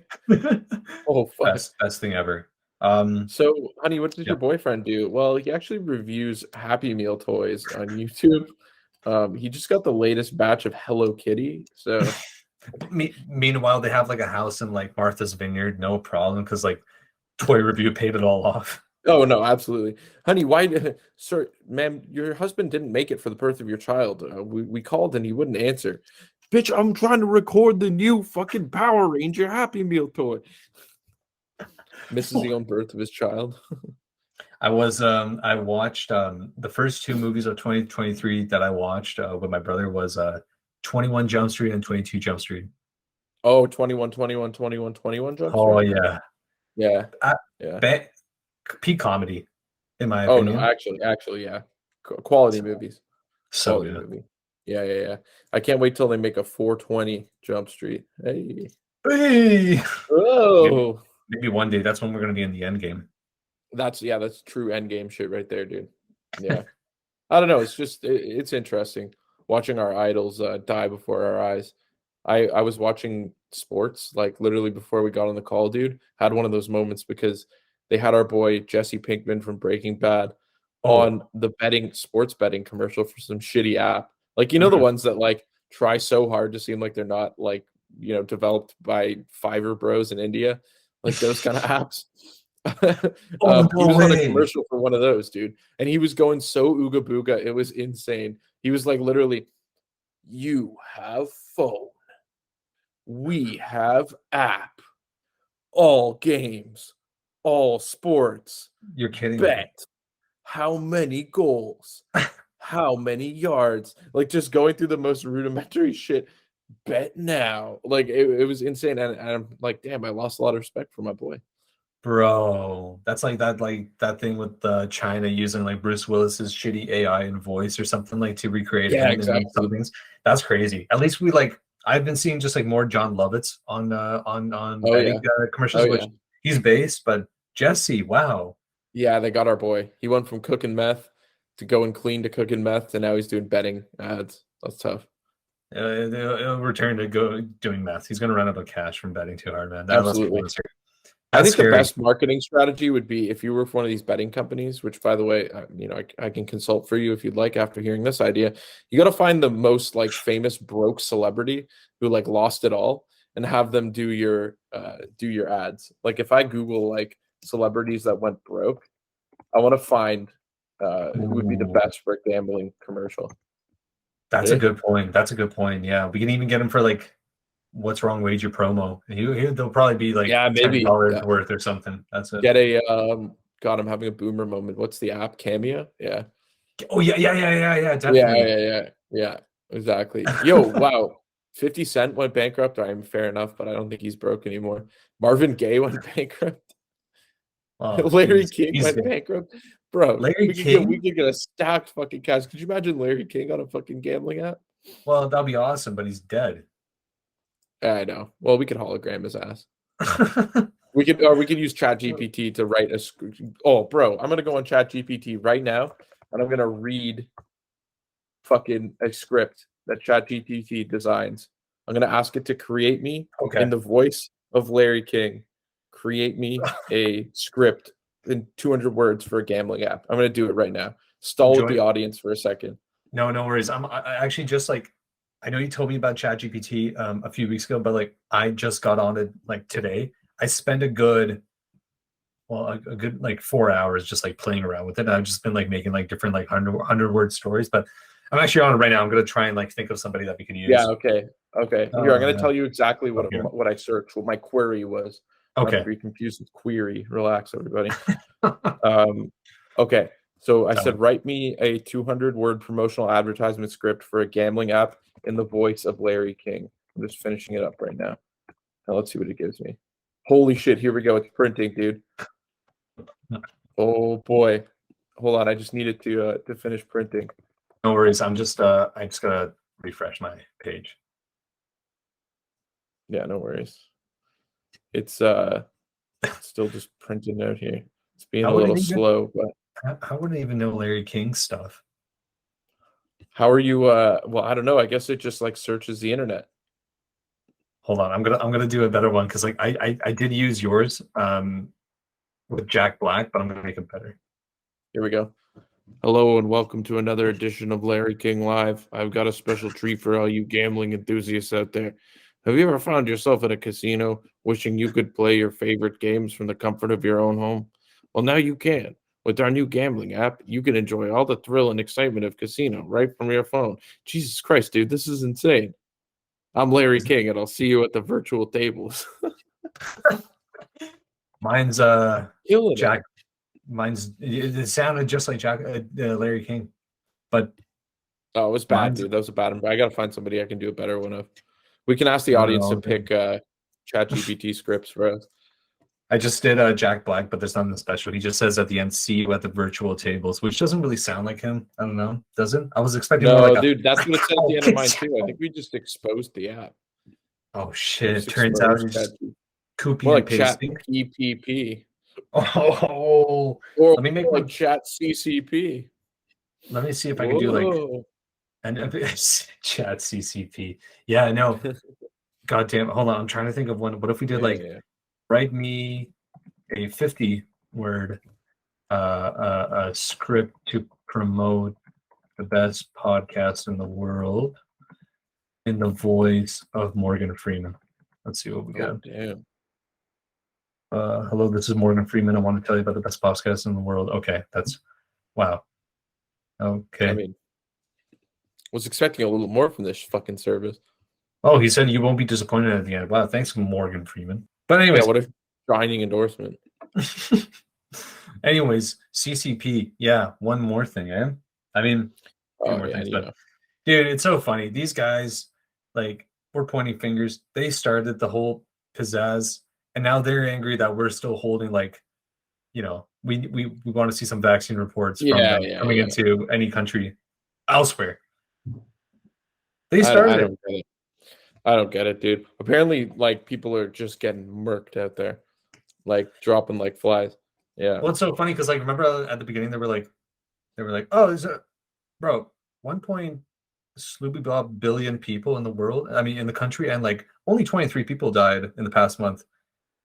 Oh, fuck. Best thing ever. So, honey, what did your boyfriend do? Well, he actually reviews Happy Meal toys on YouTube. He just got the latest batch of Hello Kitty. So, meanwhile, they have like a house in like Martha's Vineyard, no problem, because like Toy Review paid it all off. Oh no, absolutely, honey. Sir, ma'am, your husband didn't make it for the birth of your child. We called and he wouldn't answer. Bitch, I'm trying to record the new fucking Power Ranger Happy Meal toy. Misses the own birth of his child. I watched the first 2 movies of 2023 that I watched with my brother was 21 Jump Street and 22 Jump Street. Oh, 21 Jump Street. Oh yeah. Yeah. Peak comedy, in my opinion. Oh no, actually, yeah. Quality movies. So Quality movie. Yeah. I can't wait till they make a 420 Jump Street. Hey. Oh. Maybe one day that's when we're gonna be in the end game. That's true end game shit right there, dude. Yeah. I don't know. It's just it's interesting watching our idols die before our eyes. I was watching sports like literally before we got on the call, dude. Had one of those moments because they had our boy Jesse Pinkman from Breaking Bad on the sports betting commercial for some shitty app. Like, the ones that like try so hard to seem like they're not like, developed by Fiverr bros in India, like those kind of apps. He was on a commercial for one of those, dude. And he was going so ooga booga. It was insane. He was like literally, you have phone. We have app. All games. All sports. You're kidding Bet. me. How many goals? How many yards? Like just going through the most rudimentary shit. Bet now. Like it was insane. And I'm like, damn, I lost a lot of respect for my boy. Bro, that's like that thing with China using like Bruce Willis's shitty AI and voice or something like to recreate him exactly. and some things. That's crazy. At least I've been seeing just like more John Lovitz on betting commercials, which he's based, but Jesse, wow. Yeah, they got our boy. He went from cooking meth to going clean to cooking meth, and now he's doing betting ads. That's tough. He'll return to go doing meth. He's gonna run out of cash from betting too hard, man. Absolutely. I That's think the scary. best marketing strategy would be if you were one of these betting companies, which by the way, I can consult for you if you'd like after hearing this idea. You got to find the most like famous broke celebrity who like lost it all and have them do your ads. Like if I Google like celebrities that went broke, I want to find who would be the Ooh, best for a gambling commercial. that's a Ready? good point. That's a good point. Yeah, we can even get him for like what's wrong wager promo. They'll probably be like Yeah, maybe. $10 worth or something. That's it. Get a God, I'm having a boomer moment. What's the app? Cameo? Yeah. Oh yeah, Yeah, definitely. yeah, yeah, yeah. Exactly. Yo, wow. 50 Cent went bankrupt. I'm fair enough, but I don't think he's broke anymore. Marvin Gaye went bankrupt. Oh, Larry King he's went bankrupt. Bro, Larry we King. could get a stacked fucking cast. Could you imagine Larry King on a fucking gambling app? Well, that'd be awesome, but he's dead. I know. Well, we could hologram his ass. We could use ChatGPT to write a script. Oh, bro, I'm gonna go on ChatGPT right now and I'm gonna read fucking a script that ChatGPT designs. I'm gonna ask it to create me Okay. in the voice of Larry King. Create me a script in 200 words for a gambling app. I'm gonna do it right now. Stall with the audience for a second. No, no worries. I actually just like I know you told me about ChatGPT a few weeks ago, but like I just got on it like today. I spent a good a good like 4 hours just like playing around with it. And I've just been like making like different like 100 word stories, but I'm actually on it right now. I'm gonna try and like think of somebody that we can use. Yeah. Okay. Okay. Here, I'm gonna tell you exactly Okay. what I searched. What my query was. Not to Okay. be confused with query. Relax, everybody. Okay. So I said, write me a 200-word promotional advertisement script for a gambling app in the voice of Larry King. I'm just finishing it up right now. Now let's see what it gives me. Holy shit! Here we go. It's printing, dude. Oh boy. Hold on. I just needed to finish printing. No worries. I'm just gonna refresh my page. Yeah, no worries. It's still just printing out here. It's being a little slow, but I wouldn't even know Larry King stuff. how are you? Well, I don't know. I guess it just like searches the internet. Hold on, I'm gonna do a better one because like I did use yours with Jack Black, but I'm gonna make it better. Here we go. Hello and welcome to another edition of Larry King Live. I've got a special treat for all you gambling enthusiasts out there. Have you ever found yourself at a casino wishing you could play your favorite games from the comfort of your own home? Well, now you can. With our new gambling app, you can enjoy all the thrill and excitement of casino right from your phone. Jesus Christ, dude, this is insane. I'm Larry King, and I'll see you at the virtual tables. Mine's Killing Jack. it. Mine's it sounded just like Jack Larry King, but Oh, it was bad, dude. That was a bad one. I gotta find somebody I can do a better one of. We can ask the audience to pick ChatGPT scripts for us. I just did Jack Black, but there's nothing special. He just says at the end, "See you at the virtual tables," which doesn't really sound like him. I don't know. Does it? I was expecting more No, like dude, that's what it said at the end of mine too. I think we just exposed the app. Oh shit! It turns out it's just copying more and like Chat pasting. PPP. Oh, Or let me make like one. Chat CCP. Let me see if I can do like an Chat CCP. Yeah, no. God damn. Hold on. I'm trying to think of one. What if we did like write me a 50-word a script to promote the best podcast in the world in the voice of Morgan Freeman. Let's see what we got. Damn. Hello, this is Morgan Freeman. I want to tell you about the best podcast in the world. Okay, that's wow. Okay. I mean, was expecting a little more from this fucking service. Oh, he said you won't be disappointed at the end. Wow, thanks, Morgan Freeman. But anyways, yeah, what a shining endorsement. Anyways, CCP. Yeah, one more thing, eh? I mean, two more things, but dude, it's so funny. These guys, like, we're pointing fingers. They started the whole pizzazz, and now they're angry that we're still holding, like, you know, we want to see some vaccine reports from coming into any country elsewhere. They started I don't get it. I don't get it, dude. Apparently, like, people are just getting murked out there, like dropping like flies. Yeah. Well, it's so funny because, like, remember at the beginning they were like, oh, is it, bro, 1 billion people in the world. I mean, in the country, and like only 23 people died in the past month.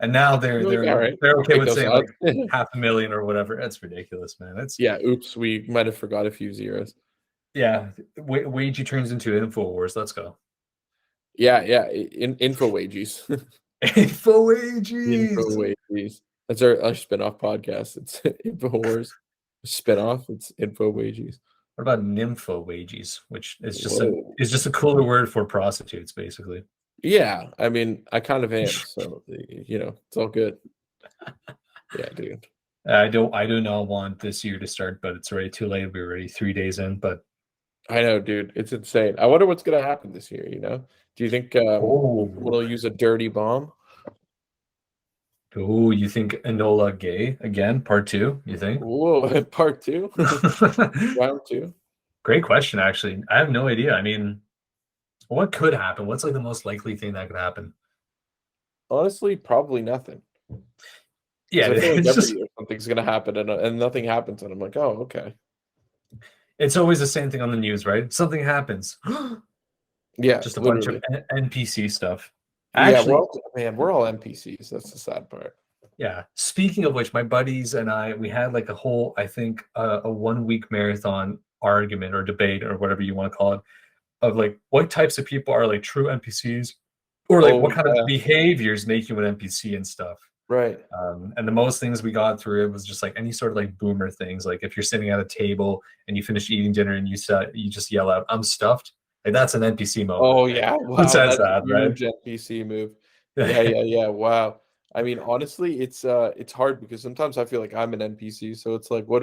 And now You're like, all right, they're okay take with those saying odds. like 500,000 or whatever. That's ridiculous, man. That's Yeah, oops, we might have forgot a few zeros. yeah. Wagey turns into InfoWars. Let's go. Yeah, info wages. Info wages. Info wages. That's our spin-off podcast. It's Info Wars. Spin-off, it's Info wages. What about nympho wages, which is Whoa. just a cooler word for prostitutes, basically. Yeah, I mean, I kind of am, so it's all good. Yeah, dude. I do not want this year to start, but it's already too late. We're already 3 days in, but I know, dude. It's insane. I wonder what's gonna happen this year, Do you think we'll use a dirty bomb? Oh, you think Enola Gay again? Part 2, you think? Whoa, part 2? Round 2? Great question, actually. I have no idea. I mean, what could happen? What's like the most likely thing that could happen? Honestly, probably nothing. Yeah, I feel like it's every just year something's gonna happen and nothing happens, and I'm like, oh, okay. it's always the same thing on the news, right? Something happens. Yeah, Just a bunch literally. of NPC stuff. Yeah, Actually, we're all NPCs. That's the sad part. yeah. Speaking of which, my buddies and we had like a whole, I think, a 1 week marathon argument or debate or whatever you want to call it, of like what types of people are like true NPCs, or like Oh, what kind of yeah. behaviors make you an NPC and stuff. Right. And the most things we got through it was just like any sort of like boomer things. Like if you're sitting at a table and you finish eating dinner and you just yell out, "I'm stuffed." Like that's an NPC moment. Oh yeah, Who wow, says that's a that, right? huge NPC move. Yeah. Wow. I mean, honestly, it's hard because sometimes I feel like I'm an NPC. So it's like, what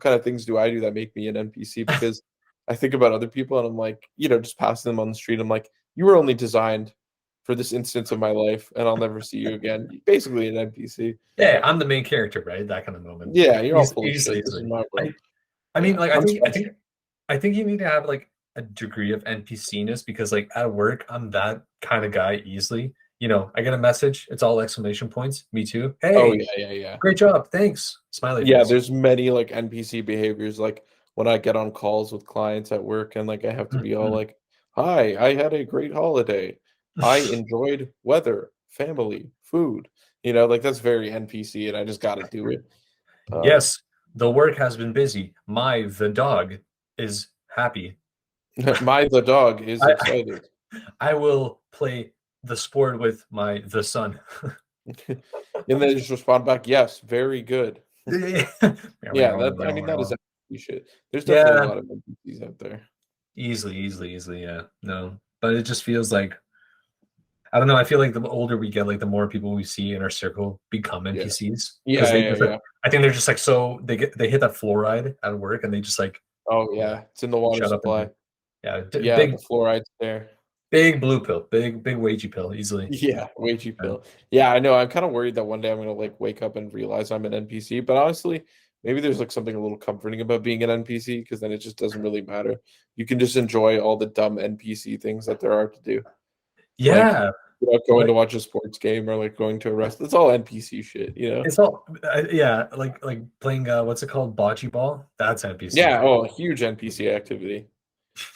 kind of things do I do that make me an NPC? Because I think about other people and I'm like, just passing them on the street. I'm like, you were only designed for this instance of my life, and I'll never see you again. Basically, an NPC. Yeah, I'm the main character, right? That kind of moment. Yeah, you're all full of shit. Easily. This is my world. I mean, Yeah, like I'm I think you need to have like a degree of NPC-ness because like at work, I'm that kind of guy easily. I get a message, it's all exclamation points. Me too. Oh Hey, yeah. great job. Thanks. Smiley Yeah, face. there's many like NPC behaviors. Like when I get on calls with clients at work and like I have to be all like, "Hi, I had a great holiday. I enjoyed weather, family, food." Like that's very NPC, and I just got to do it. Yes, the work has been busy. The dog is happy. The dog is excited. I will play the sport with the son. And then just respond back, "Yes, very good." Yeah, Yeah, that is NPC shit. There's definitely a lot of NPCs out there. Easily, yeah. No, but it just feels like I don't know. I feel like the older we get, like the more people we see in our circle become NPCs. Yeah. I think they're just like they hit that fluoride at work and they just like Oh yeah, it's in the water shut up supply. Yeah, The fluoride's there. Big blue pill, big wagey pill, easily. Yeah, wagey pill. Yeah, I know. I'm kind of worried that one day I'm gonna like wake up and realize I'm an NPC. But honestly, maybe there's like something a little comforting about being an NPC because then it just doesn't really matter. You can just enjoy all the dumb NPC things that there are to do. Yeah, like, going to watch a sports game or like going to a restaurant. It's all NPC shit, It's all like playing what's it called, bocce ball. That's NPC. Yeah, oh, a huge NPC activity.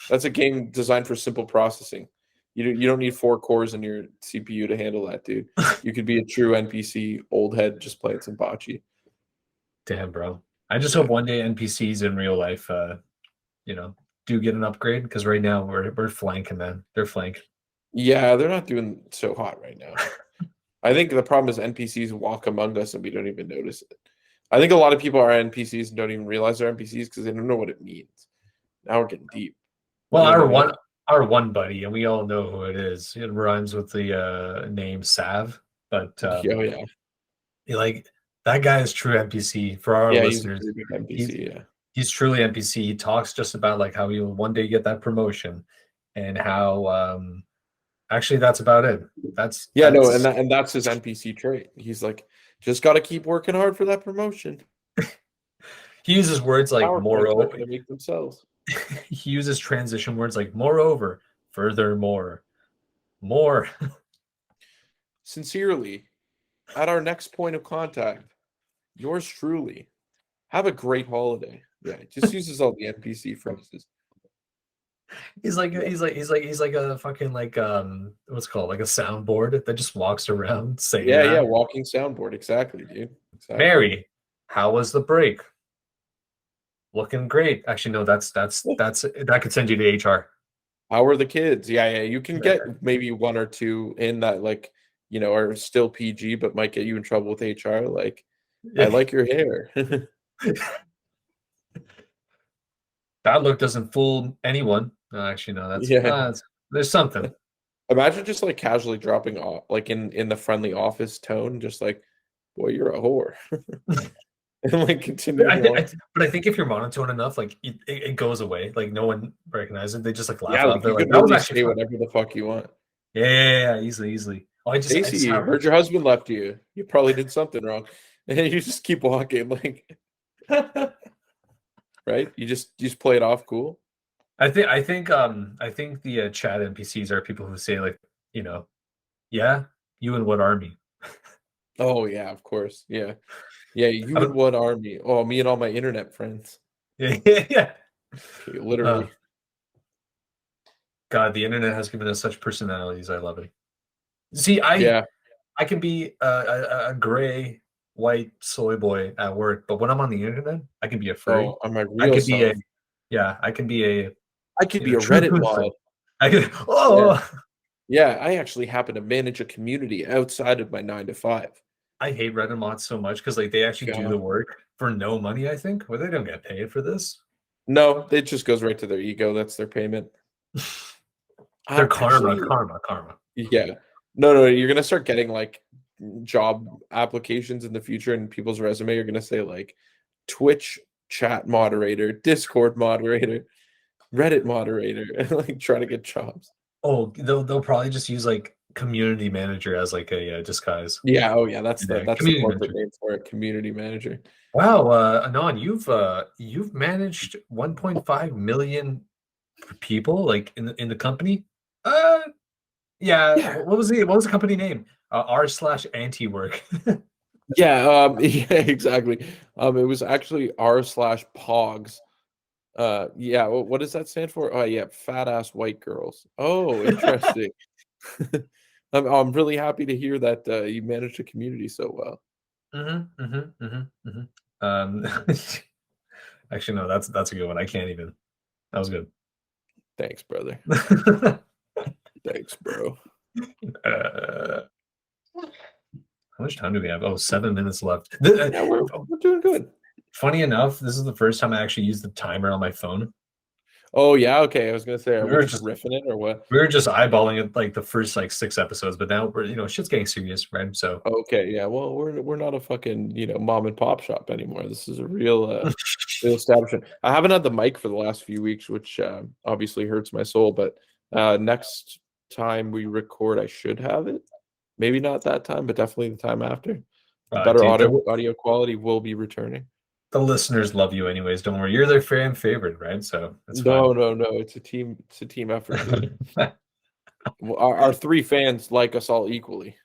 That's a game designed for simple processing. You don't need 4 cores in your CPU to handle that, dude. You could be a true NPC old head just playing some bocce. Damn, bro. I just hope one day NPCs in real life, do get an upgrade because right now we're flanking them. They're flank. Yeah, they're not doing so hot right now. I think the problem is NPCs walk among us and we don't even notice it. I think a lot of people are NPCs and don't even realize they're NPCs because they don't know what it means. Now we're getting deep. Well, our one buddy, and we all know who it is. It rhymes with the name Sav, but yeah, like that guy is true NPC for our listeners. He's truly NPC. He talks just about like how he will one day get that promotion, and how actually that's about it. That's and that's his NPC trait. He's like, just got to keep working hard for that promotion. He uses words like moreover to make themselves. He uses transition words like moreover, furthermore, more. Sincerely, at our next point of contact, yours truly. Have a great holiday. Yeah, it just uses all the NPC phrases. He's like a fucking like what's it called, like a soundboard that just walks around saying Yeah, yeah, that. walking soundboard. Exactly, dude. Exactly. Mary, how was the break? Looking great. Actually, no, that could send you to HR. How are the kids? Yeah, yeah. You can get maybe one or two in that, like, are still PG, but might get you in trouble with HR. Like, I like your hair. That look doesn't fool anyone. No, actually, no, Yeah. there's something. Imagine just like casually dropping off, like in the friendly office tone, just like, boy, you're a whore. And like continuing on. But I think if you're monotone enough, like it goes away. Like no one recognizes it. They just like laugh Yeah, it like off. They're you like, can that was really actually say fun. whatever the fuck you want. Yeah, easily. Oh, I just Stacey, heard your husband left you. You probably did something wrong. And you just keep walking, like right? You just play it off cool. I think the chat NPCs are people who say like, yeah, you and what army? Oh yeah, of course. Yeah. Yeah, you I and don't, what army? Oh, me and all my internet friends. yeah, yeah. Okay, literally. God, the internet has given us such personalities. I love it. See, I Yeah. I can be a gray white soy boy at work, but when I'm on the internet, I can be a furry. Oh, I'm my I real could be self. I can be a I could be a true Reddit coon fan. mod. I could, Yeah. oh, Yeah, I actually happen to manage a community outside of my 9 to 5. I hate Reddit mods so much because like they actually do the God. work for no money. I think, well, they don't get paid for this. No, it just goes right to their ego. That's their payment. They're karma, Actually, karma. yeah. No, you're gonna start getting like job applications in the future, and people's resume are gonna say like Twitch chat moderator, Discord moderator, Reddit moderator, and like try to get jobs. Oh, they'll probably just use like community manager as like a disguise. Yeah, oh yeah, that's Yeah, the community corporate manager. name for it, community manager. Wow, Anon, you've managed 1.5 million people like in the company. Uh, yeah. Yeah, What was the company name? R/anti work. yeah, yeah, exactly. It was actually r/pogs. Yeah, what does that stand for? Oh yeah, fat ass white girls. Oh, interesting. I'm really happy to hear that you managed a community so well. Um, actually, no, that's a good one. I can't even. That was good. Thanks, brother. Thanks, bro. How much time do we have? Oh, 7 minutes left. Yeah, we're doing good. Funny enough, this is the first time I actually used the timer on my phone. Oh yeah, okay. I was gonna say, are We we were just just riffing it or what? we were just eyeballing it like the first like 6 episodes, but now we're shit's getting serious, right? So Okay, yeah. Well, we're not a fucking mom and pop shop anymore. This is a real establishment. I haven't had the mic for the last few weeks, which obviously hurts my soul. But next time we record, I should have it. Maybe not that time, but definitely the time after. Better dude, audio quality will be returning. the listeners love you anyways. Don't worry, you're their fan favorite, right? So it's No, fine. no. It's a team effort, dude. Our 3 fans like us all equally.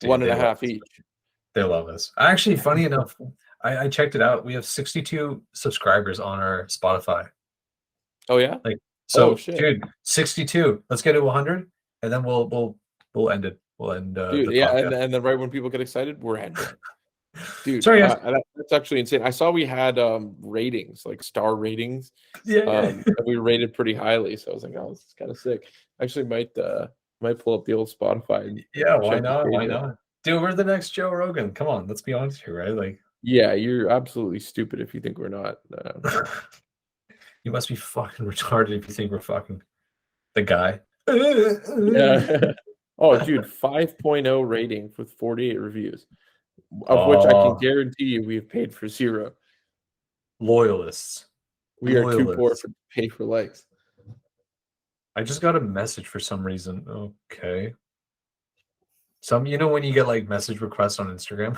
Dude, One and a half each. They love us. Actually, funny enough, I checked it out. We have 62 subscribers on our Spotify. Oh yeah. Like, Oh so, shit. dude, 62. Let's get to 100, and then we'll end it. We'll end Dude, the yeah, podcast. and then right when people get excited, we're ending. Dude, Sorry, guys. that's actually insane. I saw we had ratings, like star ratings. Yeah. And we rated pretty highly, so I was like, oh, this is kind of sick. Actually, might pull up the old Spotify. And Yeah, why check the not? Why page out. not? Dude, we're the next Joe Rogan. Come on, let's be honest here, right? Like, Yeah, you're absolutely stupid if you think we're not. you must be fucking retarded if you think we're fucking the guy. Yeah. Oh, dude, 5.0 rating with 48 reviews, of which I can guarantee you we've paid for 0. Loyalists. We are too poor Loyalists. to pay for likes. I just got a message for some reason. Okay. When you get like message requests on Instagram.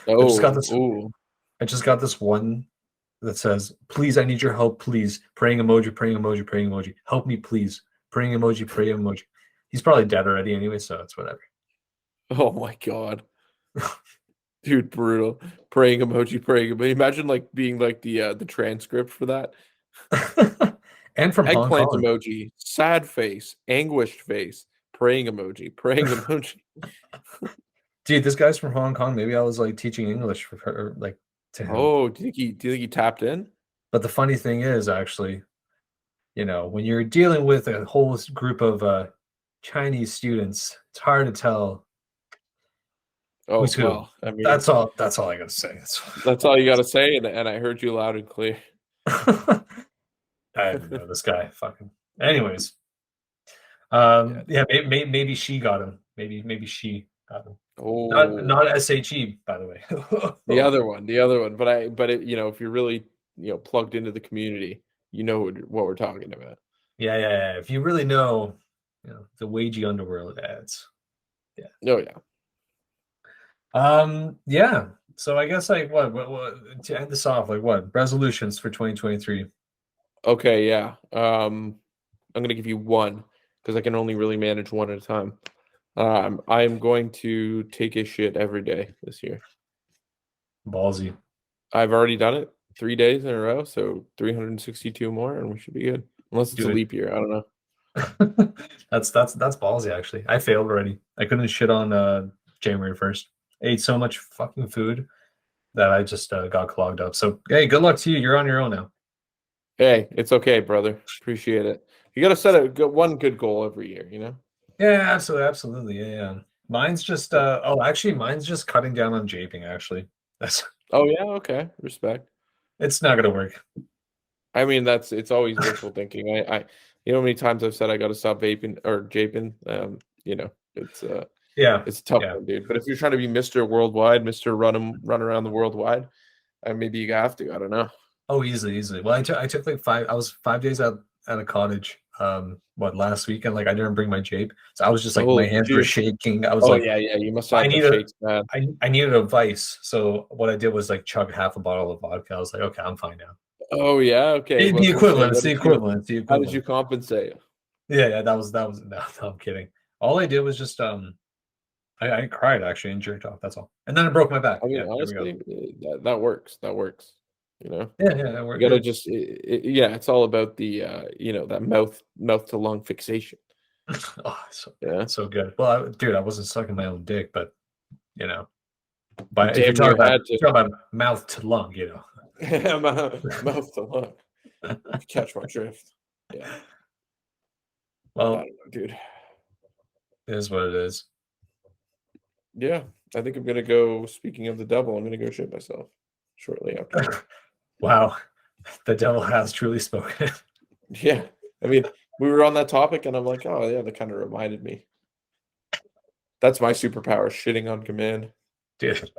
Oh, I just got this one that says, "Please, I need your help. Please, praying emoji, praying emoji, praying emoji. Help me, please. Praying emoji, praying emoji." He's probably dead already anyway, so it's whatever. oh my god. Dude, brutal. Praying emoji, praying emoji. Imagine like being like the transcript for that. And from Hong Eggplant Kong. emoji, sad face, anguished face, praying emoji, praying emoji. Dude, this guy's from Hong Kong. Maybe I was like teaching English for her, like to him. Oh, do you think he tapped in? But the funny thing is, actually, when you're dealing with a whole group of Chinese students, it's hard to tell Oh, who's who. well, I mean, That's all I gotta say. that's all you got to say, and I heard you loud and clear. I didn't know this guy. Fucking. Anyways, yeah, maybe she got him. Maybe she got him. Oh, Not SHE, by the way. the other one. But if you're really plugged into the community, you know what we're talking about. Yeah. If you really know, the wagey underworld ads. Yeah. Oh yeah. Yeah. So I guess like what to end this off, like what resolutions for 2023? Okay, yeah. I'm gonna give you one because I can only really manage one at a time. I'm going to take a shit every day this year. Ballsy. I've already done it 3 days in a row, so 362 more, and we should be good. Unless it's a leap year, I don't know. That's ballsy. Actually, I failed already. I couldn't shit on January 1st. I ate so much fucking food that I just got clogged up. So hey, good luck to you. You're on your own now. Hey, it's okay, brother. Appreciate it. You got to set one good goal every year, Yeah, absolutely. Yeah. Mine's just mine's just cutting down on japing. Actually, that's. Oh yeah, okay, respect. It's not gonna work. I mean, it's always wishful thinking. I how many times I've said I got to stop vaping or japing. It's it's a tough one, dude. But if you're trying to be Mr. Worldwide, Mr. Run around the worldwide, maybe you have to. I don't know. Oh, easily. Well, I took like I was 5 days at a cottage. Last weekend? Like I didn't bring my jape, so I was just like my hands were shaking. I was yeah. You must have shakes, man. I needed a vice, so what I did was like chug half a bottle of vodka. I was like, okay, I'm fine now. Oh yeah, okay. The equivalent. It's the equivalent. How did you compensate? Yeah. That was no, I'm kidding. All I did was just I cried actually and jerked off. That's all, and then I broke my back. I mean, honestly, that works. That works. Yeah, that works. You gotta just, it's all about the, that mouth to lung fixation. So good. Well, dude, I wasn't sucking my own dick, but but if you're talking about mouth to lung, mouth to lung. Catch my drift. Yeah. Well, I don't know, dude. It is what it is. Yeah, I think I'm gonna go. Speaking of the devil, I'm gonna go shit myself shortly after. Wow, the devil has truly spoken. Yeah, I mean, we were on that topic, and I'm like, oh yeah, that kind of reminded me. That's my superpower: shitting on command. Dude,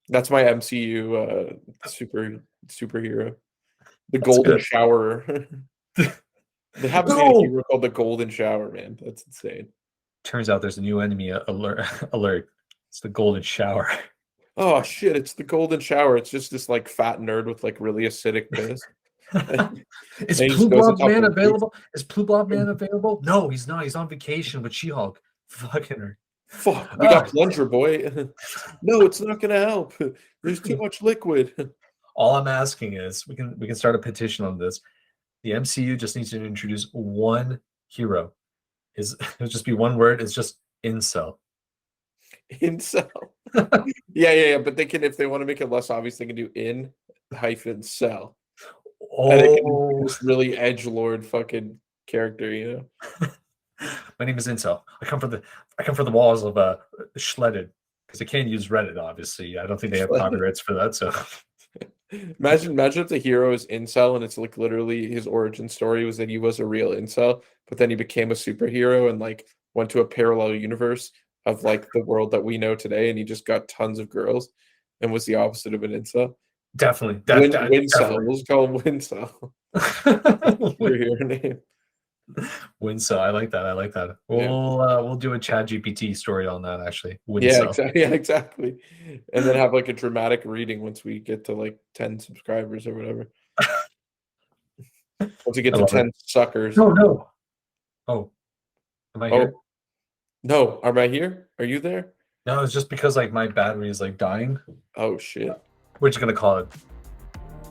that's my MCU superhero. The Golden Shower. They have a hero called the Golden Shower, man. That's insane. Turns out there's a new enemy alert. It's the Golden Shower. Oh shit! It's the Golden Shower. It's just this like fat nerd with like really acidic piss. Is Blue Blob Man available? Is Blue Blob Man available? No, he's not. He's on vacation with She-Hulk. Fucking her. Fuck, we got plunger, boy. No, it's not gonna help. There's too much liquid. All I'm asking is we can start a petition on this. The MCU just needs to introduce one hero. It'll just be one word. It's just incel. Incel. Yeah. But they can, if they want to make it less obvious, they can do in-cell. Oh, and it can be this really edgelord fucking character, My name is Incel. I come from the walls of Shredded, because they can't use Reddit. Obviously, I don't think they have copyrights for that. So, imagine if the hero is Incel and it's like literally his origin story was that he was a real Incel, but then he became a superhero and like went to a parallel universe of like the world that we know today, and he just got tons of girls and was the opposite of an Incel. Definitely. Wincel. We'll just call him Wincel. Superhero name. Wincel. I like that. We'll do a ChatGPT story on that actually. Wincel. Yeah, exactly. And then have like a dramatic reading once we get to like 10 subscribers or whatever. Once we get to 10 suckers. No. Oh. Am I here? No, am I here? Are you there? No, it's just because like my battery is like dying. Oh shit. We're just gonna call it.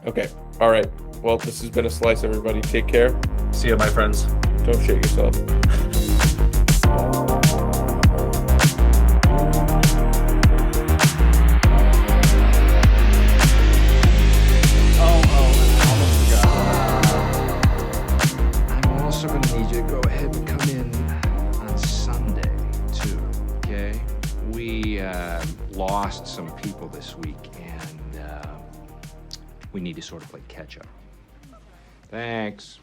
Okay. All right. Well, this has been a slice, everybody. Take care. See you, my friends. Don't shit yourself. I'm also going to need you to go ahead and come in on Sunday, too, okay? We lost some people this week, and we need to sort of play catch-up. Thanks.